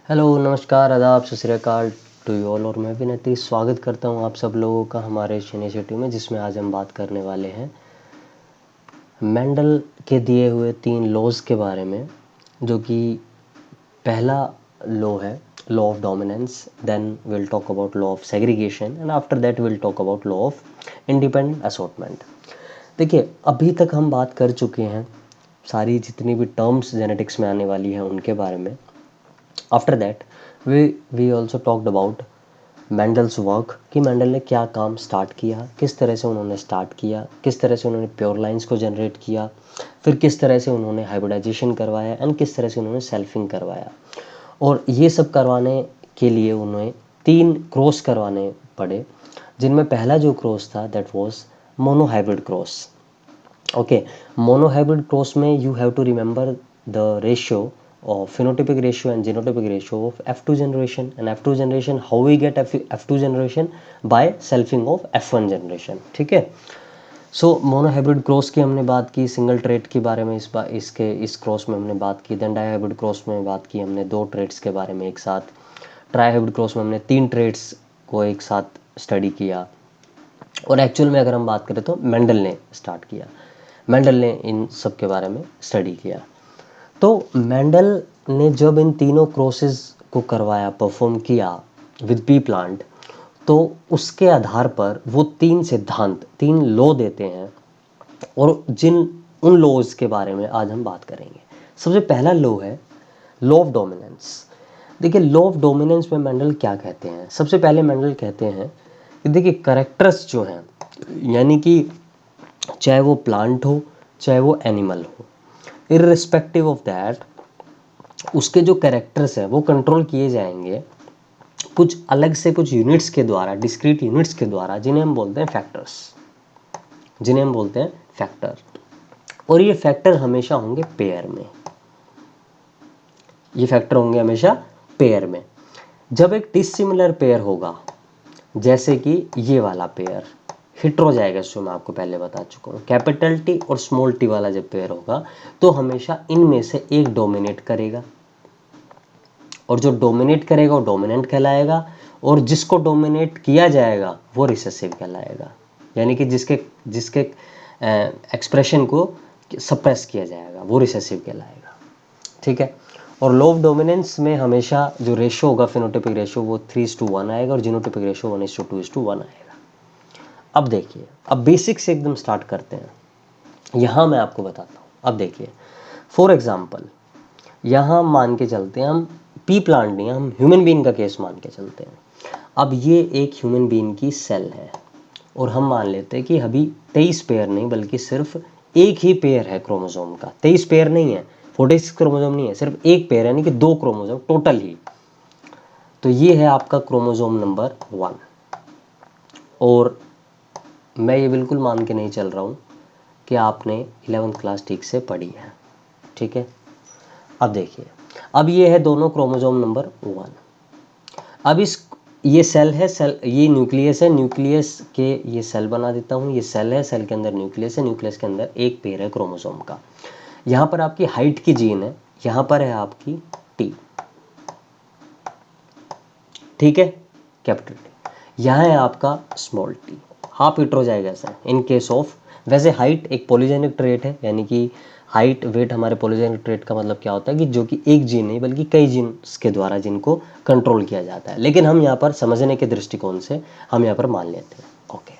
Hello, नमस्कार, आदाब, सत श्री अकाल टू यू ऑल। और मैं विनती स्वागत करता हूँ आप सब लोगों का हमारे इस इनिशिएटिव में, जिसमें आज हम बात करने वाले हैं मेंडल के दिए हुए 3 लॉज के बारे में। जो कि पहला लॉ है law of dominance, then will talk about law of segregation and after that will talk about law of independent assortment. देखिए, अभी तक हम बात कर चुके हैं सारी जितनी भी टर्म्स जेनेटिक्स में आने वाली हैं उनके बारे में। After that we also talked about Mendel's work, कि मेंडल ने क्या काम स्टार्ट किया, किस तरह से उन्होंने स्टार्ट किया, किस तरह से उन्होंने प्योर लाइंस को जनरेट किया, फिर किस तरह से उन्होंने हाइब्रिडाइजेशन करवाया एंड किस तरह से उन्होंने सेल्फिंग करवाया। और ये सब करवाने के लिए उन्हें 3 क्रॉस करवाने पड़े, जिनमें पहला जो क्रॉस था that was monohybrid cross. Okay, monohybrid cross में you have to remember the ratio of phenotypic ratio and genotypic ratio of F2 generation, and F2 generation, how we get F2 generation by selfing of F1 generation। ठीक है, सो monohybrid cross की हमने बात की, single trait के बारे में इस क्रॉस में हमने बात की। देन डाईहाइब्रिड क्रॉस में बात की हमने 2 ट्रेट्स के बारे में एक साथ। ट्राईहाइब्रिड क्रॉस में हमने 3 ट्रेट्स को एक साथ स्टडी किया। और एक्चुअल में अगर हम बात करें तो मेंडल ने स्टार्ट किया, मेंडल ने इन सब के बारे में स्टडी किया। तो मेंडल ने जब इन तीनों क्रॉसेस को करवाया, परफॉर्म किया विद पी प्लांट, तो उसके आधार पर वो 3 सिद्धांत, 3 लॉ देते हैं। और उन लॉज के बारे में आज हम बात करेंगे। सबसे पहला लॉ है लॉ ऑफ डोमिनेंस। देखिए, लॉ ऑफ डोमिनेंस में मेंडल क्या कहते हैं? सबसे पहले मेंडल कहते हैं कि देखिए, कैरेक्टर्स जो हैं, यानी कि चाहे वो प्लांट हो चाहे वो एनिमल हो, इर्रिस्पेक्टिव ऑफ दैट उसके जो कैरेक्टर्स हैं वो कंट्रोल किए जाएंगे कुछ अलग से, कुछ यूनिट्स के द्वारा, डिस्क्रीट यूनिट्स के द्वारा, जिन्हें हम बोलते हैं फैक्टर्स, जिन्हें हम बोलते हैं फैक्टर। और ये फैक्टर हमेशा होंगे पेयर में, ये फैक्टर होंगे हमेशा पेयर में। जब एक डिसिमिलर पेयर होगा, जैसे कि ये वाला पेयर हेटेरोजाइगस, जो मैं आपको पहले बता चुका हूँ, कैपिटल टी और स्मॉल टी वाला जब पेयर होगा तो हमेशा इनमें से एक डोमिनेट करेगा, और जो डोमिनेट करेगा वो डोमिनेंट कहलाएगा, और जिसको डोमिनेट किया जाएगा वो रिसेसिव कहलाएगा, यानी कि जिसके जिसके एक्सप्रेशन को सप्रेस किया जाएगा वो रिसेसिव कहलाएगा। ठीक है, और लॉ ऑफ डोमिनेंस में हमेशा जो रेशियो होगा, फिनोटाइपिक रेशियो, वो 3:1 आएगा, और जीनोटाइपिक रेशियो 1:2:1 आएगा। अब देखिए, अब बेसिक से एकदम स्टार्ट करते हैं। यहाँ मैं आपको बताता हूँ। अब देखिए, फॉर एग्जाम्पल यहाँ मान के चलते हैं, हम पी प्लांट नहीं, हम ह्यूमन बीइंग का केस मान के चलते हैं। अब ये एक ह्यूमन बीइंग की सेल है, और हम मान लेते हैं कि अभी 23 पेयर नहीं, बल्कि सिर्फ एक ही पेयर है क्रोमोसोम का। 23 पेयर नहीं है, 46 क्रोमोसोम नहीं है, सिर्फ एक पेयर, यानी कि 2 क्रोमोसोम टोटल ही। तो ये है आपका क्रोमोसोम नंबर 1। और मैं ये बिल्कुल मान के नहीं चल रहा हूँ कि आपने 11th क्लास ठीक से पढ़ी है। ठीक है, अब देखिए, अब ये है दोनों क्रोमोसोम नंबर 1। अब ये सेल है, सेल, ये न्यूक्लियस है, न्यूक्लियस के ये सेल बना देता हूँ, ये सेल है, सेल के अंदर न्यूक्लियस है, न्यूक्लियस के अंदर एक पेयर है क्रोमोसोम का। यहाँ पर आपकी हाइट की जीन है, यहाँ पर है आपकी टी। ठीक है, कैपिटल टी। यहाँ है आपका स्मॉल टी, हाफ हेटेरोजाइगस है इन केस ऑफ। वैसे हाइट एक पॉलीजेनिक ट्रेट है, यानी कि हाइट वेट हमारे पॉलीजेनिक ट्रेट का मतलब क्या होता है कि जो कि एक जीन नहीं बल्कि कई जीन्स के द्वारा जिनको कंट्रोल किया जाता है। लेकिन हम यहाँ पर समझने के दृष्टिकोण से हम यहाँ पर मान लेते हैं। ओके,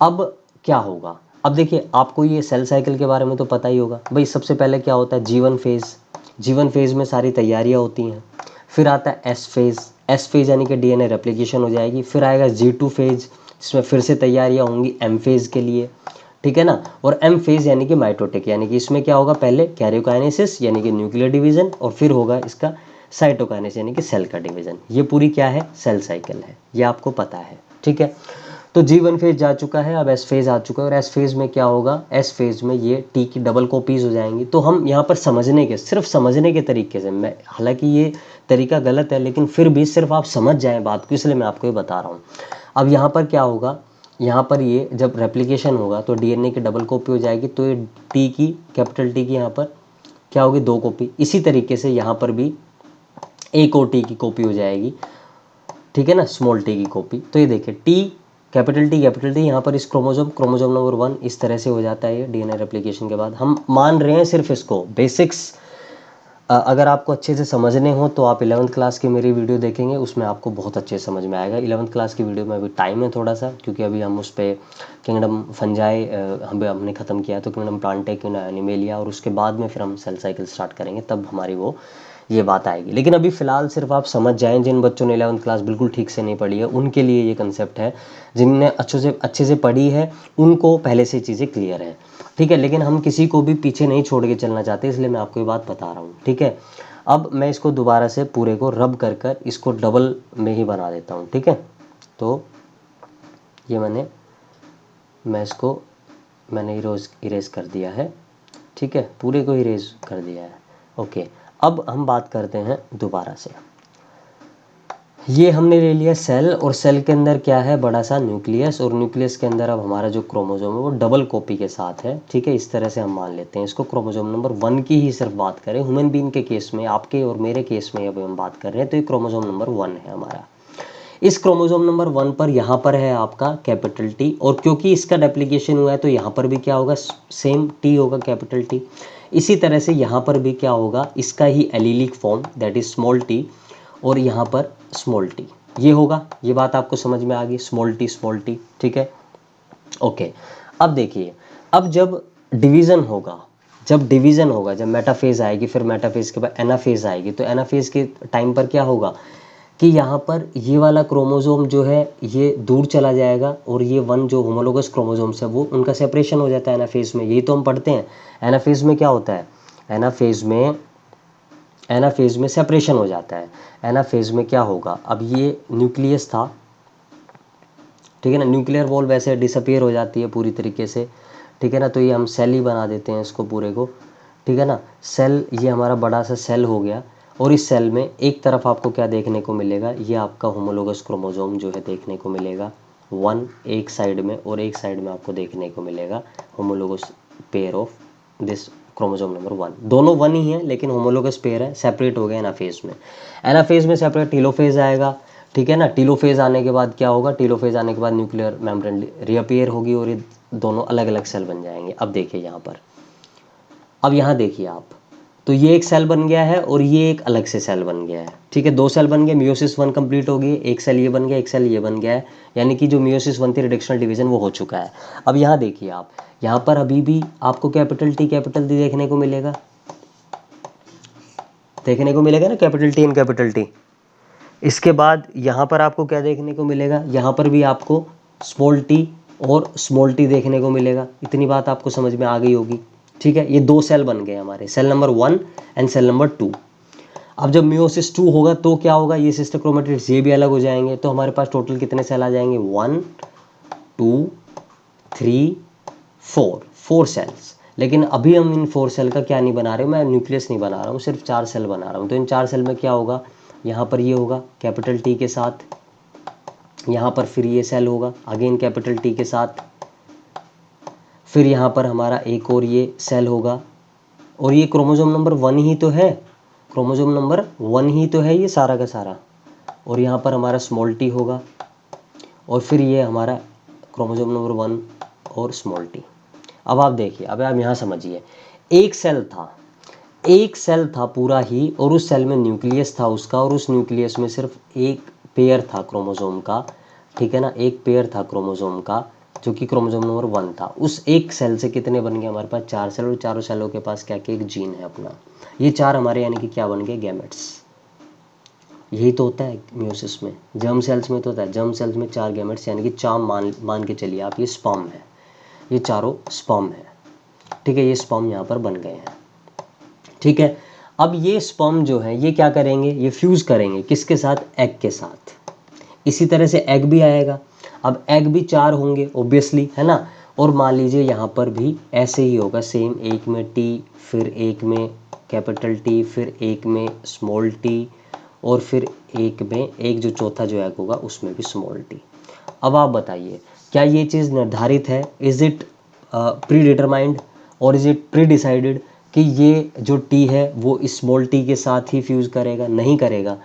अब क्या होगा? अब देखिए, आपको ये सेल साइकिल के बारे में तो पता ही होगा भाई। सबसे पहले क्या होता है? जीवन फेज। जीवन फेज में सारी तैयारियां होती हैं। फिर आता है एस फेज। एस फेज यानी कि डीएनए रेप्लिकेशन हो जाएगी। फिर आएगा G2 फेज, जिसमें फिर से तैयारियां होंगी एम फेज के लिए। ठीक है ना, और एम फेज यानी कि माइटोटिक, यानी कि इसमें क्या होगा? पहले कैरियोकाइनेसिस यानी कि न्यूक्लियर डिवीजन, और फिर होगा इसका साइटोकाइनेसिस यानी कि सेल का डिवीजन। ये पूरी क्या है? सेल साइकिल है, ये आपको पता है। ठीक है, तो G1 फेज जा चुका है, अब एस फेज आ चुका है। और एस फेज में क्या होगा? एस फेज में ये टी की डबल कॉपीज हो जाएंगी। तो हम यहाँ पर समझने के, सिर्फ समझने के तरीके से, मैं, हालांकि ये तरीका गलत है, लेकिन फिर भी सिर्फ आप समझ जाएं बात को, इसलिए मैं आपको ये बता रहा हूँ। अब यहाँ पर क्या होगा? यहाँ पर ये जब रेप्लिकेशन होगा तो डीएनए की डबल कॉपी हो जाएगी, तो ये टी की, कैपिटल टी की यहाँ पर क्या होगी? 2 कॉपी। इसी तरीके से यहाँ पर भी एक और टी की कॉपी हो जाएगी, ठीक है ना, स्मॉल टी की कॉपी। तो ये देखिए टी कैपिटल टी यहाँ पर इस क्रोमोजोम नंबर 1 इस तरह से हो जाता है ये डीएनए रेप्लिकेशन के बाद। हम मान रहे हैं सिर्फ इसको बेसिक्स। अगर आपको अच्छे से समझने हो तो आप 11th क्लास की मेरी वीडियो देखेंगे, उसमें आपको बहुत अच्छे से समझ में आएगा। 11th क्लास की वीडियो में अभी टाइम है थोड़ा सा, क्योंकि अभी हम उस पर किंगडम फंजाई हमने ख़त्म किया है, तो किंगडम प्लांटे एनिमेलिया, और उसके बाद में फिर हम सेल साइकिल स्टार्ट करेंगे, तब हमारी वो ये बात आएगी। लेकिन अभी फ़िलहाल सिर्फ आप समझ जाएं, जिन बच्चों ने 11th क्लास बिल्कुल ठीक से नहीं पढ़ी है उनके लिए ये कंसेप्ट है, जिनने अच्छे से पढ़ी है उनको पहले से चीज़ें क्लियर है, ठीक है। लेकिन हम किसी को भी पीछे नहीं छोड़ के चलना चाहते, इसलिए मैं आपको ये बात बता रहा हूँ, ठीक है। अब मैं इसको दोबारा से पूरे को रब कर इसको डबल में ही बना देता हूँ, ठीक है। तो ये मैंने इरेज कर दिया है, ठीक है, पूरे को इरेज कर दिया है। ओके, अब हम बात करते हैं दोबारा से। ये हमने ले लिया सेल, और सेल के अंदर क्या है, बड़ा सा न्यूक्लियस, और न्यूक्लियस के अंदर अब हमारा जो क्रोमोजोम है वो डबल कॉपी के साथ है, ठीक है। इस तरह से हम मान लेते हैं इसको। क्रोमोजोम नंबर 1 की ही सिर्फ बात करें, ह्यूमन बीइंग के केस में, आपके और मेरे केस में अभी हम बात कर रहे हैं, तो ये क्रोमोजोम नंबर 1 है हमारा। इस क्रोमोजोम नंबर 1 पर यहाँ पर है आपका कैपिटल टी, और क्योंकि इसका रेप्लिकेशन हुआ है तो यहाँ पर भी क्या होगा, सेम टी होगा, कैपिटल टी। इसी तरह से यहाँ पर भी क्या होगा, इसका ही allelic form that is small T, और यहाँ पर स्मॉल टी ये होगा। ये बात आपको समझ में आ गई, स्मॉल टी, ठीक है। ओके, अब देखिए, अब जब डिवीज़न होगा, जब मेटाफेज आएगी, फिर मेटाफेज के बाद एनाफेज आएगी, तो एनाफेज के टाइम पर क्या होगा कि यहाँ पर ये वाला क्रोमोजोम जो है ये दूर चला जाएगा, और ये 1 जो होमोलोगस क्रोमोजोम्स है वो उनका सेपरेशन हो जाता है एनाफेज में। यही तो हम पढ़ते हैं, एनाफेज में क्या होता है, एनाफेज में सेपरेशन हो जाता है। एनाफेज में क्या होगा, अब ये न्यूक्लियस था, ठीक है ना, न्यूक्लियर वॉल वैसे डिसअपियर हो जाती है पूरी तरीके से, ठीक है ना, तो ये हम सेल ही बना देते हैं इसको पूरे को, ठीक है ना। सेल, ये हमारा बड़ा सा सेल हो गया, और इस सेल में एक तरफ आपको क्या देखने को मिलेगा, ये आपका होमोलोगस क्रोमोजोम जो है देखने को मिलेगा 1 एक साइड में, और एक साइड में आपको देखने को मिलेगा homologous pair of this chromosome number 1। दोनों 1 ही है, लेकिन होमोलोगस पेयर है, सेपरेट हो गया एनाफेज में। एनाफेज में सेपरेट टीलोफेज आएगा, ठीक है ना। टीलोफेज आने के बाद क्या होगा, टीलोफेज आने के बाद न्यूक्लियर मेम्ब्रेन रीअपियर होगी, और ये दोनों अलग अलग सेल बन जाएंगे। अब देखिए यहाँ पर, अब यहाँ देखिए आप, तो ये एक सेल बन गया है, और ये एक अलग से सेल बन गया है, ठीक है। 2 सेल बन गए, मियोसिस 1 कंप्लीट हो गई, एक सेल ये बन गया, एक सेल ये बन गया है, यानी कि जो मियोसिस 1 थी रिडक्शनल डिवीजन वो हो चुका है। अब यहाँ देखिए आप, यहाँ पर अभी भी आपको कैपिटल टी देखने को मिलेगा, ना, capital T and capital T. इसके बाद यहाँ पर आपको क्या देखने को मिलेगा, यहाँ पर भी आपको स्मॉल टी और स्मॉल टी देखने को मिलेगा। इतनी बात आपको समझ में आ गई होगी, ठीक है। ये 2 सेल बन गए हमारे, cell number 1 and cell number 2। अब जब मियोसिस 2 होगा तो क्या होगा, ये सिस्टर क्रोमेटिड्स ये भी अलग हो जाएंगे, तो हमारे पास टोटल कितने सेल आ जाएंगे, 1 2 3 4 सेल्स। लेकिन अभी हम इन 4 सेल का क्या नहीं बना रहे, मैं न्यूक्लियस नहीं बना रहा हूँ, सिर्फ 4 सेल बना रहा हूँ। तो इन 4 सेल में क्या होगा, यहाँ पर ये होगा कैपिटल टी के साथ, यहाँ पर फिर ये सेल होगा अगेन कैपिटल टी के साथ, फिर यहाँ पर हमारा एक और ये सेल होगा, और ये क्रोमोजोम नंबर 1 ही तो है, ये सारा का सारा। और यहाँ पर हमारा स्मॉल टी होगा, और फिर ये हमारा क्रोमोजोम नंबर 1 और स्मॉल टी। अब आप देखिए, अब आप यहाँ समझिए, एक सेल था पूरा ही, और उस सेल में न्यूक्लियस था उसका, और उस न्यूक्लियस में सिर्फ एक पेयर था क्रोमोजोम का, ठीक है ना, एक पेयर था क्रोमोजोम का, जो कि क्रोमोजोम नंबर 1 था। उस एक सेल से कितने बन गए हमारे पास, 4 सेल, और चारों सेलों के पास क्या क्या एक जीन है अपना। ये 4 हमारे यानी कि क्या बन गए, गैमेट्स। यही तो होता है मियोसिस में, जर्म सेल्स में तो होता है, जर्म सेल्स में 4 गैमेट्स, यानी कि चाम मान के चलिए आप, ये स्पर्म है, ये चारों स्पर्म है, ठीक है। ये स्पर्म यहाँ पर बन गए हैं, ठीक है। अब ये स्पर्म जो है ये क्या करेंगे, ये फ्यूज़ करेंगे किसके साथ, एग के साथ। इसी तरह से एग भी आएगा, अब एग भी 4 होंगे ऑब्वियसली, है ना। और मान लीजिए यहाँ पर भी ऐसे ही होगा सेम, एक में टी, फिर एक में कैपिटल टी, फिर एक में स्मॉल टी, और फिर एक जो चौथा जो एग होगा उसमें भी स्मॉल टी। अब आप बताइए, क्या ये चीज़ निर्धारित है, इज़ इट प्री डिटरमाइंड और इज़ इट प्री डिसाइडेड, कि ये जो टी है वो स्मॉल टी के साथ ही फ्यूज़ करेगा, नहीं करेगा।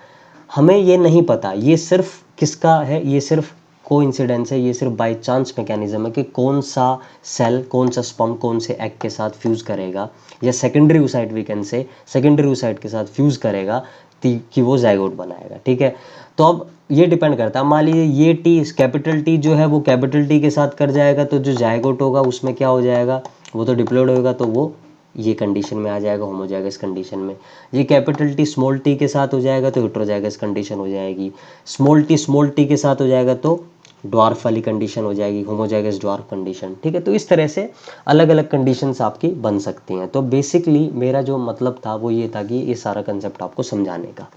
हमें ये नहीं पता, ये सिर्फ किसका है, ये सिर्फ कोइंसिडेंस है, ये सिर्फ बाय चांस मैकेनिज्म है कि कौन सा सेल, कौन सा स्पर्म कौन से एग के साथ फ्यूज़ करेगा, या secondary oocyte we can say secondary oocyte के साथ फ्यूज़ करेगा कि वो जाइगोट बनाएगा। ठीक है, तो अब ये डिपेंड करता है, मान लीजिए ये टी, कैपिटल टी जो है वो कैपिटल टी के साथ कर जाएगा, तो जो जाइगोट होगा उसमें क्या हो जाएगा, वो तो डिप्लॉयड होगा, तो वो ये कंडीशन में आ जाएगा, होमोजाइगस कंडीशन में। ये कैपिटल टी स्मॉल टी के साथ हो जाएगा तो हेटेरोजाइगस कंडीशन हो जाएगी। स्मॉल टी के साथ हो जाएगा तो ड्वार्फ वाली कंडीशन हो जाएगी, होमोजाइगस ड्वार्फ कंडीशन। ठीक है, तो इस तरह से अलग अलग कंडीशंस आपकी बन सकती हैं। तो बेसिकली मेरा जो मतलब था वो ये था कि ये सारा कंसेप्ट आपको समझाने का।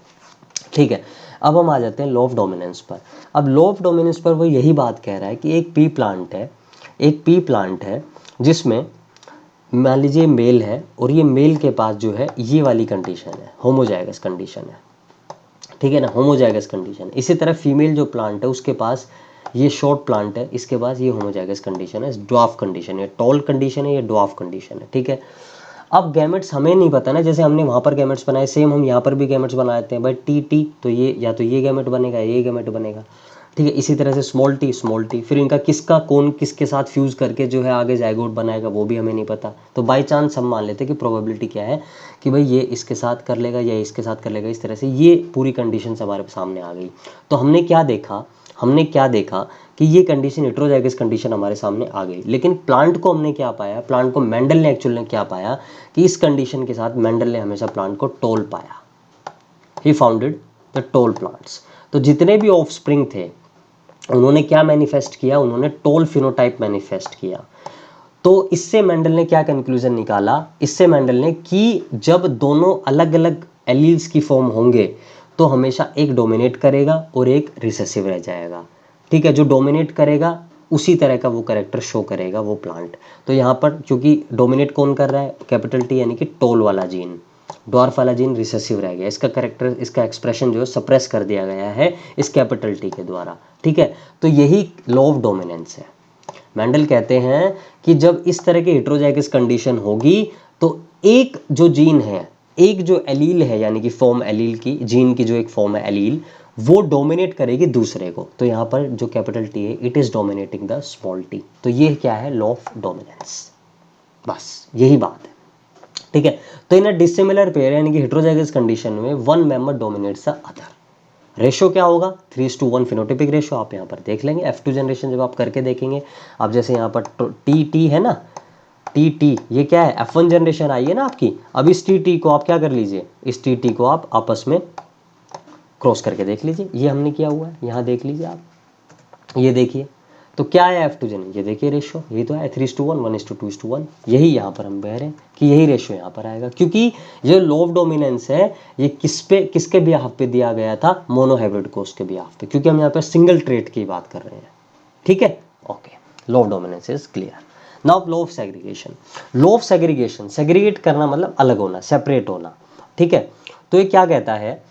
ठीक है, अब हम आ जाते हैं लॉ ऑफ डोमिनेंस पर। अब लॉ ऑफ डोमिनेंस पर वो यही बात कह रहा है कि एक पी प्लांट है जिसमें मान लीजिए मेल है, और ये मेल के पास जो है ये वाली कंडीशन है, होमोजाइगस कंडीशन है। ठीक है ना, होमोजाइगस कंडीशन। इसी तरह फीमेल जो प्लांट है उसके पास ये शॉर्ट प्लांट है, इसके पास ये होमोजाइगस कंडीशन है, ड्वार्फ कंडीशन है, टॉल कंडीशन है, ये ड्वार्फ कंडीशन है। ठीक है, अब गैमेट्स हमें नहीं पता ना, जैसे हमने वहाँ पर गैमेट्स बनाए सेम हम यहाँ पर भी गैमेट्स बनाते हैं, बट टी तो ये या तो ये गैमेट बनेगा, ये गैमेट बनेगा। ठीक है, इसी तरह से स्मॉल टी, फिर इनका किसका कौन किसके साथ फ्यूज़ करके जो है आगे जाइगोट बनाएगा वो भी हमें नहीं पता। तो बाई चांस हम मान लेते हैं कि प्रोबेबिलिटी क्या है कि भाई ये इसके साथ कर लेगा या इसके साथ कर लेगा, इस तरह से ये पूरी कंडीशन हमारे सामने आ गई। तो हमने क्या देखा कि ये कंडीशन हेटेरोजाइगस कंडीशन हमारे सामने आ गई, लेकिन प्लांट को हमने क्या पाया, प्लांट को मेंडल ने एक्चुअल में क्या पाया कि इस कंडीशन के साथ मेंडल ने हमेशा प्लांट को टोल पाया। ही फाउंडेड द टोल प्लांट्स। तो जितने भी ऑफस्प्रिंग थे उन्होंने क्या मैनिफेस्ट किया, उन्होंने टोल फिनोटाइप मैनिफेस्ट किया। तो इससे मेंडल ने क्या कंक्लूजन निकाला, इससे मेंडल ने कि जब दोनों अलग अलग एलील्स की फॉर्म होंगे तो हमेशा एक डोमिनेट करेगा और एक रिसेसिव रह जाएगा। ठीक है, जो डोमिनेट करेगा उसी तरह का वो कैरेक्टर शो करेगा वो प्लांट। तो यहाँ पर क्योंकि डोमिनेट कौन कर रहा है, कैपिटल टी यानी कि टोल वाला जीन, ड्वार्फ वाला जीन रिसेसिव रह गया, इसका कैरेक्टर, इसका एक्सप्रेशन जो है सप्रेस कर दिया गया है इस कैपिटल टी के द्वारा। ठीक है, तो यही लॉ ऑफ डोमिनेंस है। मेंडल कहते हैं कि जब इस तरह की हेटेरोजाइगस कंडीशन होगी तो एक जो जीन है, एक जो एलील है यानी कि फॉर्म एलील की, जीन की जो एक फॉर्म है एलील, वो डोमिनेट करेगी दूसरे को। तो यहाँ पर जो कैपिटल टी है it is dominating the small T. तो ये क्या है, लॉ ऑफ डोमिनेंस, बस यही बात है। ठीक है, तो इन अ डिसिमिलर पेयर यानी कि हेटेरोजाइगस कंडीशन में one member dominates the other. Ratio क्या होगा, 3:1 फिनोटिपिक रेशो, आप यहाँ पर देख लेंगे F2 जनरेशन जब आप करके देखेंगे। अब जैसे यहाँ पर टी है ना, टी ये क्या है, F1 जनरेशन आई है ना आपकी। अब इस टी को आप क्या कर लीजिए, इस टी को आप आपस में क्रॉस करके देख लीजिए, ये हमने किया हुआ है, यहाँ देख लीजिए आप, ये देखिए तो क्या है F2 जन, ये देखिए रेशो, यही तो है 3:1, 1:2:1। यही यहाँ पर हम कह रहे हैं कि यही रेशो यहाँ पर आएगा, क्योंकि ये लॉ ऑफ डोमिनेंस है, ये किसके बिहाफ पे दिया गया था, मोनोहाइब्रिड कोष के बिहाफ पे, क्योंकि हम यहाँ पे सिंगल ट्रेट की बात कर रहे हैं। ठीक है, okay, law of dominance is clear. Now law of segregation. Law of segregation, segregate करना मतलब अलग होना, सेपरेट होना। ठीक है, तो ये क्या कहता है,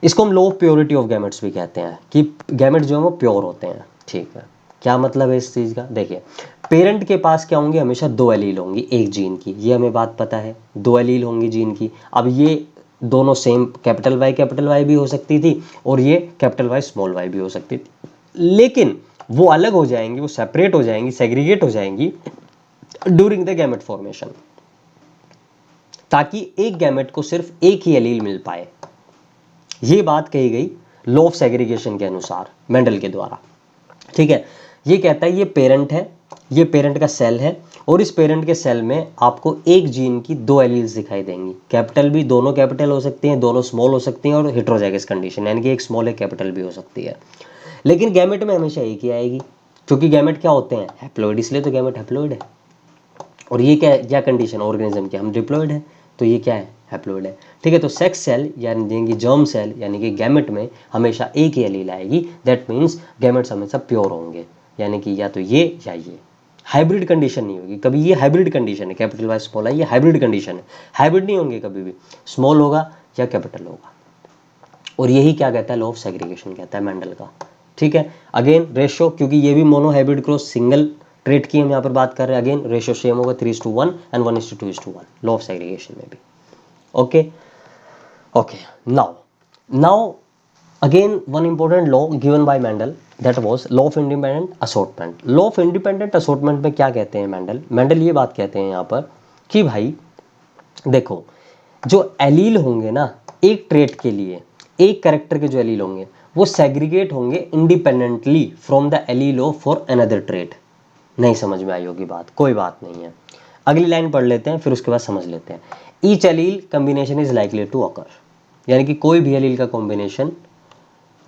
इसको हम law of purity of gametes भी कहते हैं कि गैमेट्स जो है वो प्योर होते हैं। ठीक है, क्या मतलब है इस चीज़ का, देखिए पेरेंट के पास क्या होंगे, हमेशा दो एलील होंगी एक जीन की, ये हमें बात पता है, दो एलील होंगी जीन की। अब ये दोनों सेम कैपिटल वाई भी हो सकती थी और ये कैपिटल वाई स्मॉल वाई भी हो सकती थी, लेकिन वो अलग हो जाएंगी, वो सेपरेट हो जाएंगी, सेग्रीगेट हो जाएंगी ड्यूरिंग द गैमेट फॉर्मेशन, ताकि एक गैमेट को सिर्फ एक ही एलील मिल पाए। ये बात कही गई लॉ ऑफ सेग्रीगेशन के अनुसार मेंडल के द्वारा। ठीक है, ये कहता है ये पेरेंट है, ये पेरेंट का सेल है, और इस पेरेंट के सेल में आपको एक जीन की दो एलील्स दिखाई देंगी, कैपिटल भी, दोनों कैपिटल हो सकती हैं, दोनों स्मॉल हो सकती हैं, और हेटेरोजाइगस कंडीशन यानी कि एक स्मॉल एक कैपिटल भी हो सकती है। लेकिन गैमेट में हमेशा एक ही आएगी, क्योंकि गैमेट क्या होते हैं, हैप्लॉइड, इसलिए तो गैमेट हैप्लॉइड है। और ये क्या कंडीशन ऑर्गेनिज्म की, हम डिप्लॉइड है, तो ये क्या है, हैप्लॉइड है। ठीक है, तो सेक्स सेल यानी कि जर्म सेल यानी कि गैमेट में हमेशा एक ही एलील आएगी, दैट मीन्स गैमेट्स हमेशा प्योर होंगे, यानी कि या तो ये या ये, हाइब्रिड कंडीशन नहीं होगी कभी। ये हाइब्रिड कंडीशन है, कैपिटल वाई स्मॉल है, ये हाइब्रिड कंडीशन है, हाइब्रिड नहीं होंगे कभी भी, स्मॉल होगा या कैपिटल होगा। और यही क्या कहता है, लॉ ऑफ सेग्रीगेशन कहता है मेंडल का। ठीक है, अगेन रेशो, क्योंकि ये भी mono hybrid cross single trait की हम यहाँ पर बात कर रहे हैं, अगेन रेशियो सेम होगा 3:1 एंड 1:2:1, लॉ ऑफ सेग्रीगेशन में भी। Okay okay, now again one important law given by Mendel, that was law of independent assortment. Law of independent assortment में क्या कहते हैं मेंडल ये बात कहते हैं यहाँ पर कि भाई देखो, जो एलील होंगे ना एक ट्रेट के लिए, एक कैरेक्टर के जो एलील होंगे वो सेग्रीगेट होंगे independently from the allele of for another trait. नहीं समझ में आई होगी बात, कोई बात नहीं है, अगली लाइन पढ़ लेते हैं फिर उसके बाद समझ लेते हैं। Each allele combination is likely to occur, यानी कि कोई भी एलील का कॉम्बिनेशन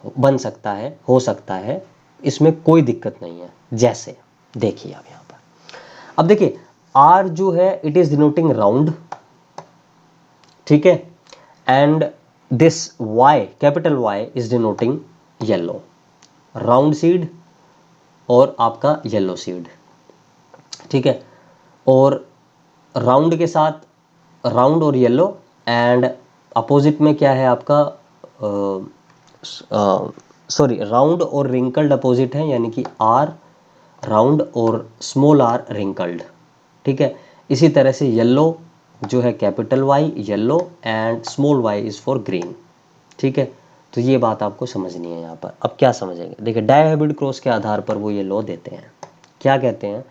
बन सकता है, हो सकता है, इसमें कोई दिक्कत नहीं है। जैसे देखिए आप यहाँ पर, अब देखिए आर जो है इट इज डिनोटिंग राउंड, ठीक है, and this Y, capital Y is denoting yellow, round seed और आपका येलो सीड, ठीक है, और राउंड के साथ राउंड और येलो, एंड अपोजिट में क्या है आपका, सॉरी राउंड और रिंकल्ड अपोजिट है, यानी कि आर राउंड और स्मॉल आर रिंकल्ड, ठीक है। इसी तरह से येलो जो है capital Y yellow and small Y is for green, ठीक है। तो ये बात आपको समझनी है यहाँ पर। अब क्या समझेंगे, देखिए डायहाइब्रिड क्रॉस के आधार पर वो ये लॉ देते हैं, क्या कहते हैं,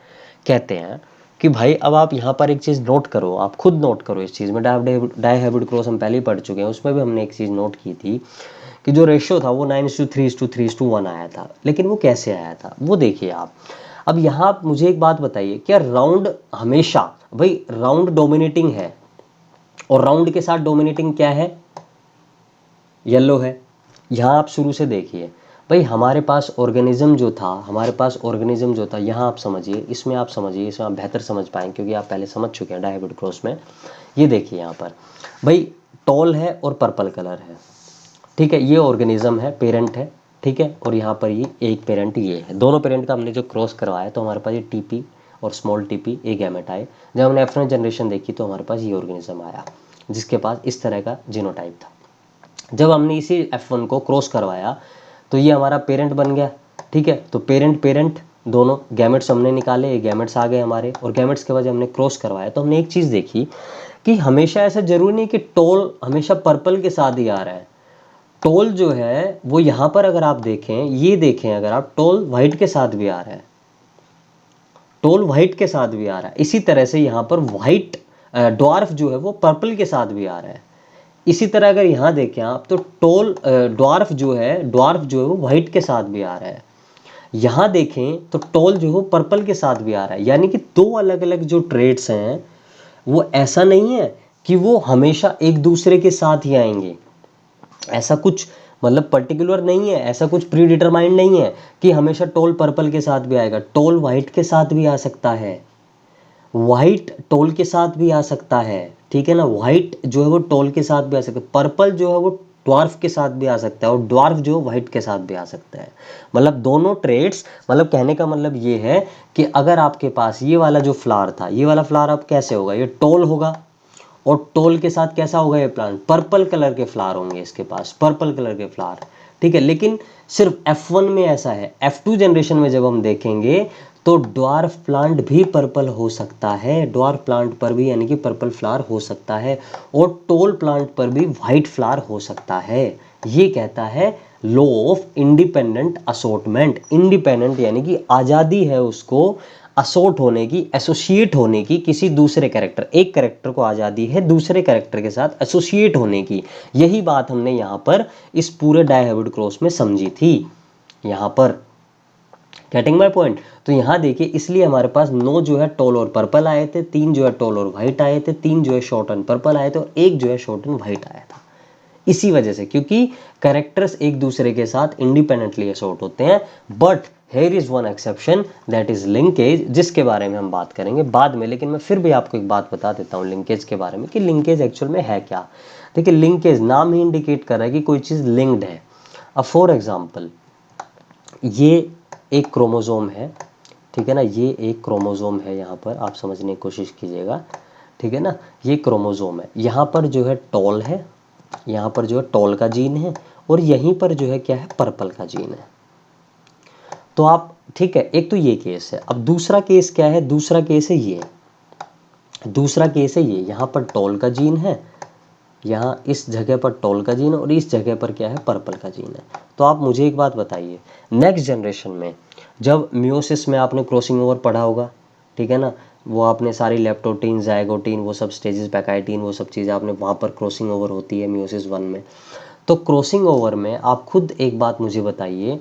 कहते हैं कि भाई अब आप यहाँ पर एक चीज़ नोट करो, आप खुद नोट करो इस चीज़ में, डायहाइब्रिड क्रॉस हम पहले ही पढ़ चुके हैं, उसमें भी हमने एक चीज़ नोट की थी कि जो रेशियो था वो 9:3:3:1 आया था, लेकिन वो कैसे आया था वो देखिए आप। अब यहाँ आप मुझे एक बात बताइए, क्या राउंड हमेशा, भाई राउंड डोमिनेटिंग है और राउंड के साथ डोमिनेटिंग क्या है, येलो है। यहाँ आप शुरू से देखिए भाई, हमारे पास ऑर्गेनिज्म जो था, यहाँ आप समझिए, इसमें आप समझिए, इसमें आप बेहतर समझ पाएंगे क्योंकि आप पहले समझ चुके हैं डायहाइब्रिड क्रॉस में। ये देखिए यहाँ पर भाई टॉल है और पर्पल कलर है, ठीक है, ये ऑर्गेनिज्म है, पेरेंट है, ठीक है, और यहाँ पर ये एक पेरेंट ये है, दोनों पेरेंट का हमने जो क्रॉस करवाया तो हमारे पास ये टीपी और स्मॉल टीपी एक गैमेट आए। जब हमने एफरेंट जनरेशन देखी तो हमारे पास ये ऑर्गेनिज्म आया जिसके पास इस तरह का जीनोटाइप था। जब हमने इसी F1 को क्रॉस करवाया तो ये हमारा पेरेंट बन गया, ठीक है। तो पेरेंट दोनों गैमेट्स हमने निकाले, ये गैमेट्स आ गए हमारे, और गैमेट्स के बाद जब हमने क्रॉस करवाया तो हमने एक चीज़ देखी कि हमेशा ऐसा जरूरी नहीं कि टोल हमेशा पर्पल के साथ ही आ रहा है। टोल जो है वो यहाँ पर अगर आप देखें, ये देखें अगर आप, टोल वाइट के साथ भी आ रहा है, टोल वाइट के साथ भी आ रहा है। इसी तरह से यहाँ पर वाइट ड्वार्फ जो है वो पर्पल के साथ भी आ रहा है। इसी तरह अगर यहाँ देखें आप तो टोल ड्वार्फ जो है वो वाइट के साथ भी आ रहा है। यहाँ देखें तो टोल जो है वो पर्पल के साथ भी आ रहा है, यानी कि दो अलग अलग जो ट्रेड्स हैं वो ऐसा नहीं है कि वो हमेशा एक दूसरे के साथ ही आएंगे, ऐसा कुछ मतलब पर्टिकुलर नहीं है, ऐसा कुछ प्री डिटरमाइंड नहीं है कि हमेशा टोल पर्पल के साथ भी आएगा। टोल वाइट के साथ भी आ सकता है, वाइट टोल के साथ भी आ सकता है, ठीक है ना, वाइट जो है वो टोल के साथ भी आ सकता है, पर्पल जो है वो ड्वार्फ के साथ भी आ सकता है, और ड्वार्फ जो है वाइट के साथ भी आ सकता है। मतलब दोनों ट्रेड्स, मतलब कहने का मतलब ये है कि अगर आपके पास ये वाला जो फ्लावर था, ये वाला फ्लावर अब कैसे होगा, ये टोल होगा, और टोल के साथ कैसा होगा ये प्लांट, पर्पल कलर के फ्लावर होंगे इसके पास, पर्पल कलर के फ्लावर, ठीक है। लेकिन सिर्फ F1 में ऐसा है, F2 जनरेशन में जब हम देखेंगे तो ड्वार्फ प्लांट भी पर्पल हो सकता है, ड्वार्फ प्लांट पर भी यानी कि पर्पल फ्लावर हो सकता है, और टोल प्लांट पर भी वाइट फ्लावर हो सकता है। ये कहता है law of independent assortment. Independent यानी कि आज़ादी है उसको असोर्ट होने की, एसोसिएट होने की, किसी दूसरे कैरेक्टर, एक कैरेक्टर को आज़ादी है दूसरे कैरेक्टर के साथ एसोसिएट होने की। यही बात हमने यहाँ पर इस पूरे डायहाइब्रिड क्रॉस में समझी थी। यहाँ पर गेटिंग माय पॉइंट। तो यहाँ देखिए, इसलिए हमारे पास 9 जो है टॉल और पर्पल आए थे, 3 जो है टॉल और वाइट आए थे, 3 जो है शॉर्ट एंड पर्पल आए थे, और 1 जो है शॉर्ट एंड वाइट आया था। इसी वजह से, क्योंकि कैरेक्टर्स एक दूसरे के साथ इंडिपेंडेंटली असॉर्ट होते हैं। But here is one exception, that is linkage, जिसके बारे में हम बात करेंगे बाद में। लेकिन मैं फिर भी आपको एक बात बता देता हूँ लिंकेज के बारे में कि लिंकेज एक्चुअल में है क्या। देखिए लिंकेज नाम ही इंडिकेट कर रहा है कि कोई चीज़ लिंक्ड है। अब फॉर एग्जाम्पल ये एक क्रोमोजोम है, ठीक है ना, ये एक क्रोमोजोम है, यहाँ पर आप समझने की कोशिश कीजिएगा, ठीक है ना, ये क्रोमोजोम है, यहाँ पर जो है टॉल है, यहाँ पर जो है टॉल का जीन है, और यहीं पर जो है क्या है, पर्पल का जीन है। तो आप ठीक है, एक तो ये केस है। अब दूसरा केस क्या है, दूसरा केस है ये, दूसरा केस है ये, यहाँ पर टॉल का जीन है, यहाँ इस जगह पर टॉल का जीन है और इस जगह पर क्या है, पर्पल का जीन है। तो आप मुझे एक बात बताइए, नेक्स्ट जनरेशन में जब मियोसिस में आपने क्रॉसिंग ओवर पढ़ा होगा, ठीक है ना, वो आपने सारी लेप्टोटीन, जाइगोटीन, वो सब स्टेजेस, पैकाइटीन, वो सब चीज़ें आपने वहाँ पर क्रॉसिंग ओवर होती है मियोसिस 1 में। तो क्रॉसिंग ओवर में आप खुद एक बात मुझे बताइए,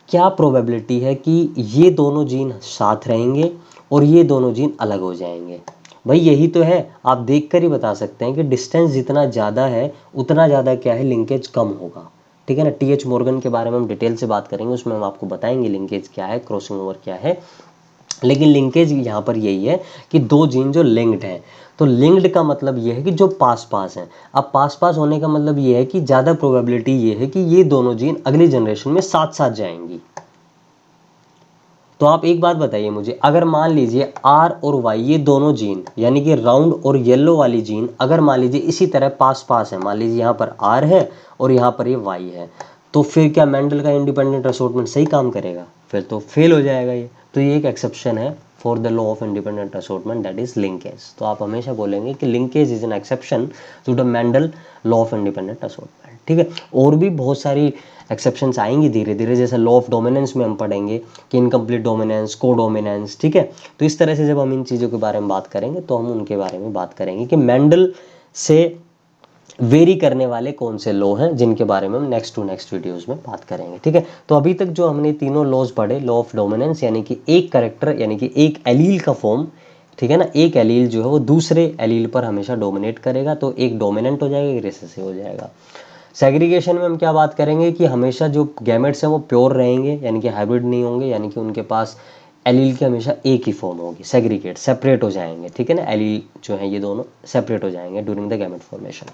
क्या प्रोबेबिलिटी है कि ये दोनों जीन साथ रहेंगे और ये दोनों जीन अलग हो जाएंगे? भाई यही तो है, आप देखकर ही बता सकते हैं कि डिस्टेंस जितना ज़्यादा है उतना ज़्यादा क्या है, लिंकेज कम होगा। ठीक है ना, टी.एच. मॉर्गन के बारे में हम डिटेल से बात करेंगे, उसमें हम आपको बताएंगे लिंकेज क्या है, क्रॉसिंग ओवर क्या है। लेकिन लिंकेज यहाँ पर यही है कि दो जीन जो लिंक्ड हैं, तो लिंक्ड का मतलब ये है कि जो पास पास हैं। अब पास पास होने का मतलब ये है कि ज़्यादा प्रोबेबिलिटी ये है कि ये दोनों जीन अगली जनरेशन में साथ साथ जाएंगी। तो आप एक बात बताइए मुझे, अगर मान लीजिए आर और वाई ये दोनों जीन, यानी कि राउंड और येलो वाली जीन, अगर मान लीजिए इसी तरह पास पास है, मान लीजिए यहाँ पर आर है और यहाँ पर ये वाई है, तो फिर क्या मेंडल का इंडिपेंडेंट असॉर्टमेंट सही काम करेगा? फिर तो फेल हो जाएगा ये। तो ये एक एक्सेप्शन है for the law of independent assortment, that is linkage. तो आप हमेशा बोलेंगे कि linkage is an exception to the Mendel law of independent assortment. ठीक है, और भी बहुत सारी एक्सेप्शंस आएंगी धीरे धीरे, जैसे लॉ ऑफ डोमिनेंस में हम पढ़ेंगे कि इनकम्प्लीट डोमिनेंस, को डोमिनेंस। ठीक है, तो इस तरह से जब हम इन चीज़ों के बारे में बात करेंगे तो हम उनके बारे में बात करेंगे कि मेंडल से वेरी करने वाले कौन से लॉ हैं, जिनके बारे में हम नेक्स्ट टू नेक्स्ट वीडियोस में बात करेंगे। ठीक है, तो अभी तक जो हमने तीनों लॉज पढ़े, लॉ ऑफ डोमिनेंस यानी कि एक करेक्टर यानी कि एक एलील का फॉर्म, ठीक है ना, एक एलील जो है वो दूसरे एलील पर हमेशा डोमिनेट करेगा, तो एक डोमिनेंट हो जाएगा, एक रिसेसिव हो जाएगा। सेग्रीगेशन में हम क्या बात करेंगे कि हमेशा जो गैमेट्स हैं वो प्योर रहेंगे, यानी कि हाइब्रिड नहीं होंगे, यानी कि उनके पास एलील की हमेशा एक ही फॉर्म होगी। सेग्रीगेट, सेपरेट हो जाएंगे, ठीक है ना, एलील जो है ये दोनों सेपरेट हो जाएंगे during the gamete formation.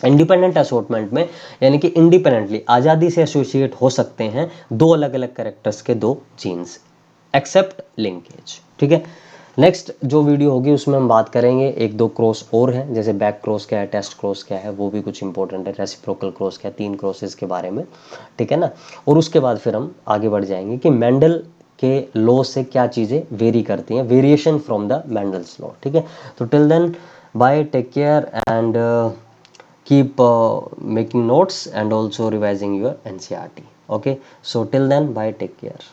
Independent assortment में यानी कि इंडिपेंडेंटली, आज़ादी से एसोसिएट हो सकते हैं दो अलग अलग कैरेक्टर्स के दो जीन्स, एक्सेप्ट लिंकेज। ठीक है, नेक्स्ट जो वीडियो होगी उसमें हम बात करेंगे एक दो क्रॉस और हैं, जैसे बैक क्रॉस क्या है, टेस्ट क्रॉस क्या है, वो भी कुछ इंपॉर्टेंट है, रेसिप्रोकल क्रॉस क्या है, 3 क्रॉसेस के बारे में। ठीक है ना, और उसके बाद फिर हम आगे बढ़ जाएंगे कि मेंडल के लॉ से क्या चीज़ें वेरी करती हैं, variation from the Mendel's law. ठीक है, तो till then bye, take care and keep making notes and also revising your NCERT. Okay, so till then, bye, take care.